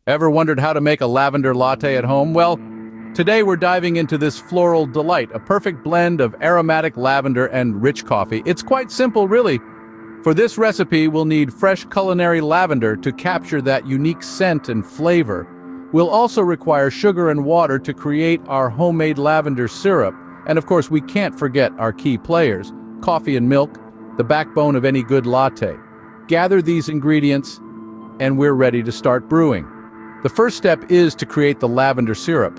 Ever wondered how to make a lavender latte at home? Well, today we're diving into this floral delight, a perfect blend of aromatic lavender and rich coffee. It's quite simple, really. For this recipe, we'll need fresh culinary lavender to capture that unique scent and flavor. We'll also require sugar and water to create our homemade lavender syrup. And of course, we can't forget our key players, coffee and milk, the backbone of any good latte. Gather these ingredients, and we're ready to start brewing. The first step is to create the lavender syrup.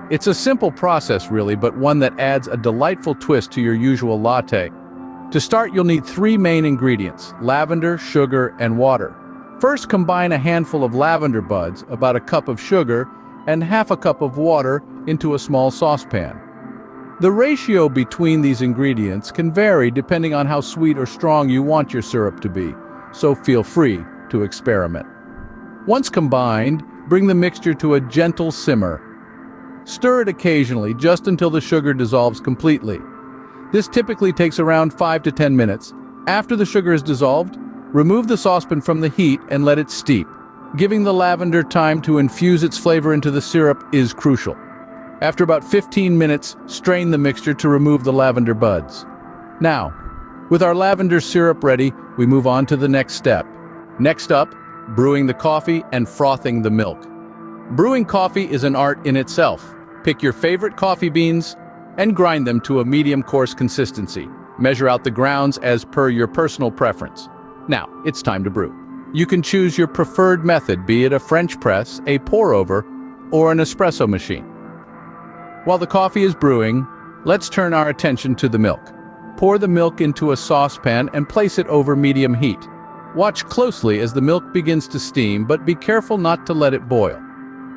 It's a simple process really, but one that adds a delightful twist to your usual latte. To start, you'll need 3 main ingredients: lavender, sugar, and water. First, combine a handful of lavender buds, about a cup of sugar, and half a cup of water into a small saucepan. The ratio between these ingredients can vary depending on how sweet or strong you want your syrup to be, so feel free to experiment. Once combined, bring the mixture to a gentle simmer. Stir it occasionally just until the sugar dissolves completely. This typically takes around 5 to 10 minutes. After the sugar is dissolved, remove the saucepan from the heat and let it steep. Giving the lavender time to infuse its flavor into the syrup is crucial. After about 15 minutes, strain the mixture to remove the lavender buds. Now, with our lavender syrup ready, we move on to the next step. Next up, brewing the coffee and frothing the milk. Brewing coffee is an art in itself. Pick your favorite coffee beans and grind them to a medium coarse consistency. Measure out the grounds as per your personal preference. Now, it's time to brew. You can choose your preferred method, be it a French press, a pour-over, or an espresso machine. While the coffee is brewing, let's turn our attention to the milk. Pour the milk into a saucepan and place it over medium heat. Watch closely as the milk begins to steam, but be careful not to let it boil.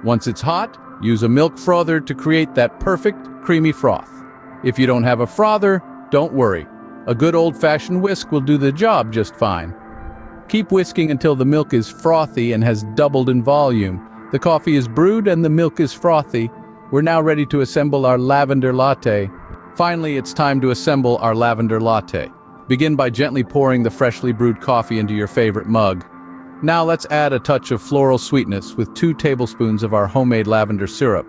Once it's hot, use a milk frother to create that perfect, creamy froth. If you don't have a frother, don't worry. A good old-fashioned whisk will do the job just fine. Keep whisking until the milk is frothy and has doubled in volume. The coffee is brewed and the milk is frothy. We're now ready to assemble our lavender latte. Finally, it's time to assemble our lavender latte. Begin by gently pouring the freshly brewed coffee into your favorite mug. Now let's add a touch of floral sweetness with 2 tablespoons of our homemade lavender syrup.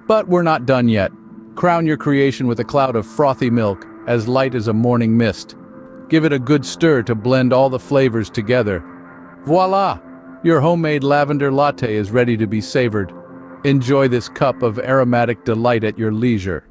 But we're not done yet. Crown your creation with a cloud of frothy milk, as light as a morning mist. Give it a good stir to blend all the flavors together. Voila! Your homemade lavender latte is ready to be savored. Enjoy this cup of aromatic delight at your leisure.